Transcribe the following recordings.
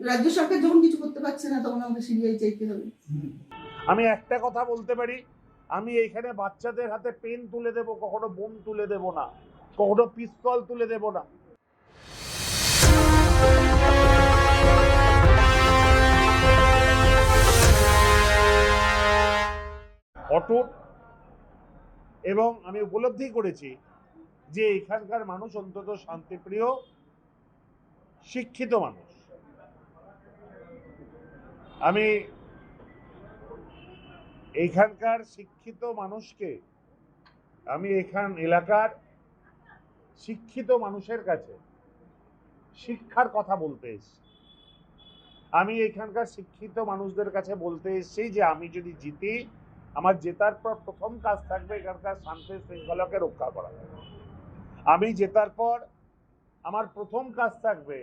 রাজ্য সরকার যখন কিছু করতে পারছে না তখন আমাকে সিবিআই চাইতে হবে। আমি একটা কথা বলতে পারি, আমি এইখানে বাচ্চাদের হাতে পেন তুলে দেব, কখনো বোম তুলে দেব না, কখনো পিস্তল তুলে দেব না। অটুট, এবং আমি উপলব্ধি করেছি যে এখানকার মানুষ অন্তত শান্তিপ্রিয়, শিক্ষিত মানুষ। আমি এইখানকার শিক্ষিত মানুষকে, আমি এখান এলাকার শিক্ষিত মানুষের কাছে শিক্ষার কথা বলতে এসেছি। আমি এখানকার শিক্ষিত মানুষদের কাছে বলতে এসেছি যে আমি যদি জিতি, আমার জেতার পর প্রথম কাজ থাকবে এখানকার শান্তি শৃঙ্খলাকে রক্ষা করা। আমি জেতার পর আমার প্রথম কাজ থাকবে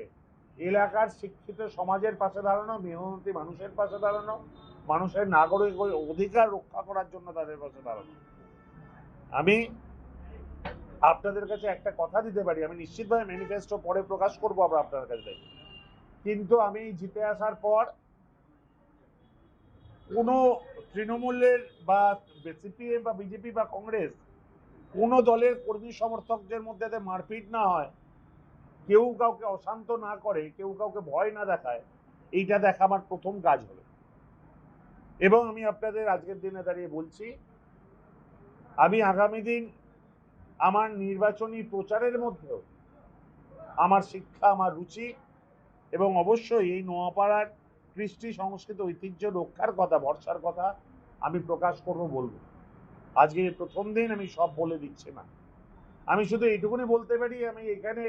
এলাকার শিক্ষিত সমাজের পাশে দাঁড়ানো, মেহনতি মানুষের পাশে দাঁড়ানো, মানুষের নাগরিক অধিকার রক্ষা করার জন্য তাদের পাশে দাঁড়ানো। আমি আপনাদের কাছে একটা কথা দিতে পারি, আমি নিশ্চিতভাবে ম্যানিফেস্টো পরে প্রকাশ করবো আমরা আপনাদের কাছে, কিন্তু আমি জিতে আসার পর কোনো তৃণমূলের বা সিপিএম বা বিজেপি বা কংগ্রেস কোনো দলের কর্মী সমর্থকদের মধ্যে মারপিট না হয়, কেউ কাউকে অশান্ত না করে, কেউ কাউকে ভয় না দেখায়, এইটা দেখা আমার প্রথম কাজ হবে। এবং আমি আপনাদের আজকের দিনে দাঁড়িয়ে বলছি, আমি আগামী দিন আমার নির্বাচনী প্রচারের মধ্যেও আমার শিক্ষা, আমার রুচি এবং অবশ্যই এই নোয়াপাড়ার কৃষ্টি সংস্কৃত ঐতিহ্য রক্ষার কথা, ভরসার কথা আমি প্রকাশ করব, বলবো। আজকে প্রথম দিন আমি সব বলে দিচ্ছি না, আমি শুধু এইটুকুনি বলতে পারি, আমি এখানে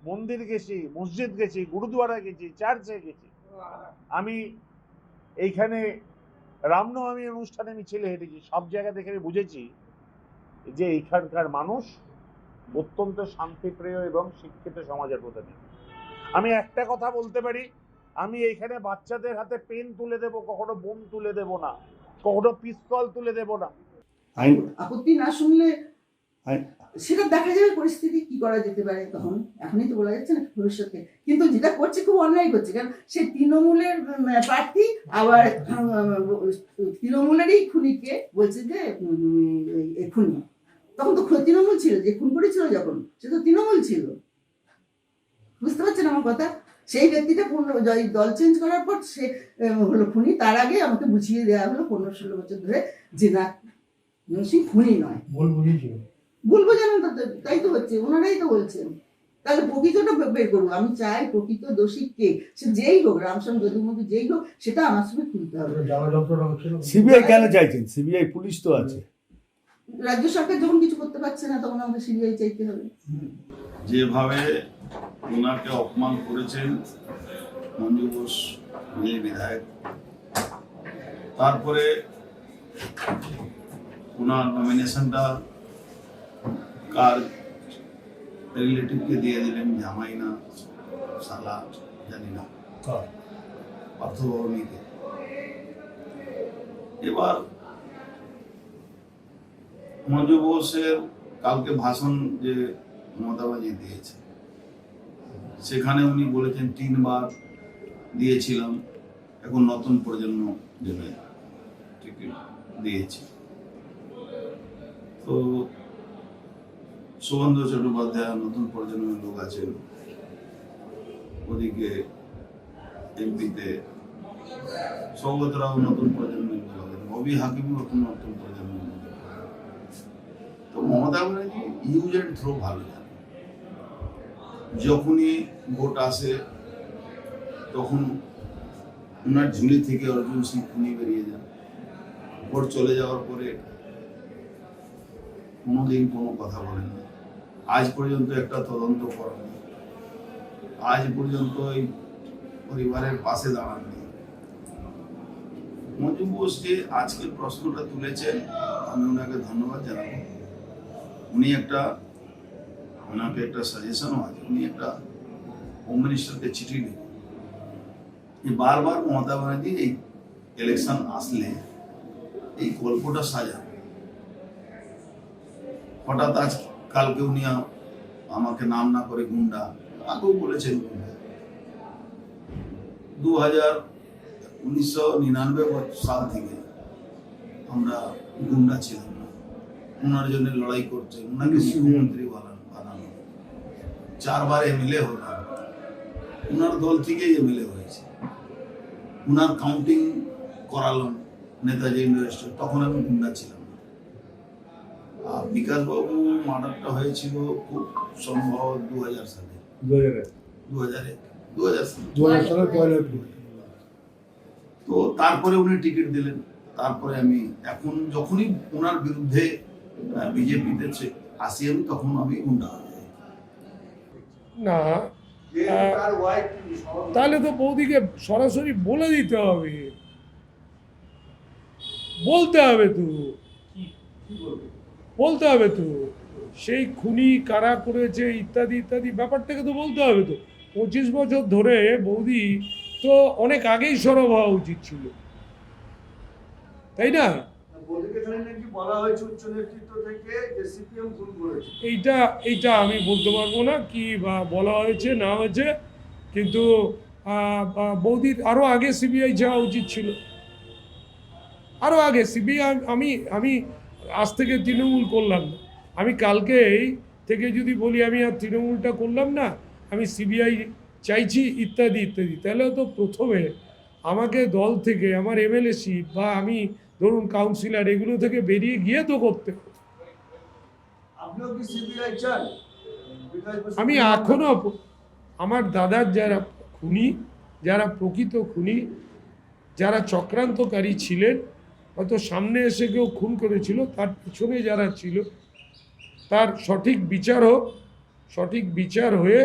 মন্দির গেছি, মসজিদ গেছি, গুরুদুয়ারা গেছি, চার্চে গেছি, আমি এইখানে রামনবমী অনুষ্ঠানে মিছিলে হেঁটেছি, সব জায়গা থেকে আমি বুঝেছি যে এইখানকার মানুষ অত্যন্ত শান্তিপ্রিয় এবং শিক্ষিত সমাজের প্রতিনিধি। আমি একটা কথা বলতে পারি, আমি এইখানে বাচ্চাদের হাতে পেন তুলে দেব, কখনো বোম তুলে দেব না, কখনো পিস্তল তুলে দেব না। আপত্তি না শুনলে সেটা দেখা যাবে পরিস্থিতি কি করা যেতে পারে, তখন এখনই তো বলা যাচ্ছে না ভবিষ্যতে। কিন্তু যেটা করছে খুব অন্যায় করছে, কারণ সে তৃণমূলের প্রার্থী, আবার তৃণমূলেরই খুনিকে বলছে যে খুনি। তখন তো তৃণমূল ছিল, যে খুন করেছিল যখন সে তো তৃণমূল ছিল। বুঝতে পারছেন আমার কথা? সেই ব্যক্তিটা দল চেঞ্জ করার পর সে হলো খুনি, তার আগে আমাকে বুঝিয়ে দেওয়া হলো 15-16 বছর ধরে যে না, সিং খুনি নয়। বলবো জানেন, তাই তো হচ্ছে, ওনারাই তো বলছেন। তাহলে প্রকৃতটা বের করবো। আমি চাই প্রকৃত দোষী কে, সে যেই হোক, রামস্বামী যদুমতি যেই হোক, সেটা আমার সঙ্গে খুলতে হবে। সিবিআই কেন চাইছেন? সিবিআই পুলিশ তো আছে। রাজ্য সরকার যখন কিছু করতে পারছে না তখন আমাকে সিবিআই চাইতে হবে। যেভাবে ওনাকে অপমান করেছেন মঞ্জু ঘোষ বিধায়ক, তারপরে ওনার নমিনেশনটা কার রিলেটিভকে দিয়ে দিলেন, জামাই না শালা জানি না, পার্থভূমিকে। এবার মঞ্জু ঘোষের কালকে ভাষণ যে মমতা ব্যানার্জি দিয়েছে, সেখানে উনি বলেছেন 3 বার দিয়েছিলাম, এখন নতুন প্রজন্ম দেবে টিকিট দিয়েছি। তো সুগন্ধ চট্টোপাধ্যায় নতুন প্রজন্মের লোক আছেন, ওদিকে এমপিতে সৌগত রাও নতুন প্রজন্মের লোক আছেন, রবি হাকিমও নতুন প্রজন্মের লোক। তো Mamata Banerjee use and throw ভালো জানে। যখনই ভোট আসে তখন ওনার ঝুলি থেকে অর্জুন সিং খুনি বেরিয়ে যান। ভোট চলে যাওয়ার পরে কোনোদিন কোনো কথা বলেন না, আজ পর্যন্ত একটা তদন্ত করেননি, আজ পর্যন্ত এই পরিবারের পাশে দাঁড়াননি। মঞ্জু ঘোষ যে আজকে প্রশ্নটা তুলেছেন, আমি ওনাকে ধন্যবাদ জানাবো। ওনাকে একটা সাজেশনও আছে, উনি একটা হোম মিনিস্টারকে চিঠি লিখুন, বারবার মমতা ব্যানার্জি এই ইলেকশন আসলে এই গল্পটা সাজান। হঠাৎ আজ কালকে উনি আমাকে নাম না করে গুন্ডা, আগেও বলেছেন গুন্ডা, 1999 সাল থেকে আমরা গুন্ডা ছিলাম না, ওনার জন্য লড়াই করছে, ওনাকে মুখ্যমন্ত্রী বানানো, 4 বার এমএলএ হলাম, ওনার দল থেকেই এমএলএ হয়েছে, ওনার কাউন্টিং করালাম নেতাজি ইউনিভার্সিটি, তখন আমি গুন্ডা ছিলাম না। আর বিকাশবাবু মার্ডারটা হয়েছিল খুব সম্ভব 2000 সালে, 2000 সালে। তো তারপরে উনি টিকিট দিলেন, তারপরে আমি এখন যখনই ওনার বিরুদ্ধে বিজেপিতে আসি আমি, তখন আমি গুন্ডা হয়ে যাই। না তাহলে তো বৌদিকে সরাসরি বলে দিতে হবে, বলতে হবে তো সেই খুনি কারা করেছে ইত্যাদি ইত্যাদি ব্যাপারটাকে তো বলতে হবে তো। 25 বছর ধরে বৌদি তো অনেক আগেই সরব হওয়া উচিত ছিল, তাই না? এইটা আমি বলতে পারবো না কি বা বলা হয়েছে না হয়েছে, কিন্তু বৌদির আরও আগে সিবিআই যাওয়া উচিত ছিল, আরও আগে সিবিআই। আমি আজ থেকে তৃণমূল করলাম না, আমি কালকেই থেকে যদি বলি আমি আর তৃণমূলটা করলাম না, আমি সিবিআই চাইছি ইত্যাদি ইত্যাদি, তাহলে তো প্রথমে আমাকে দল থেকে আমার এমএলএ সিট বা আমি ধরুন কাউন্সিলর এগুলো থেকে বেরিয়ে গিয়ে তো করতে হবে। আমি এখনো আমার দাদার যারা খুনি, যারা প্রকৃত খুনি, যারা চক্রান্তকারী ছিলেন, হয়তো সামনে এসে কেউ খুন করেছিল, তার পিছনে যারা ছিল তার সঠিক বিচার হোক, সঠিক বিচার হয়ে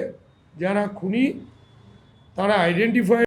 যারা খুনি তারা আইডেন্টিফাই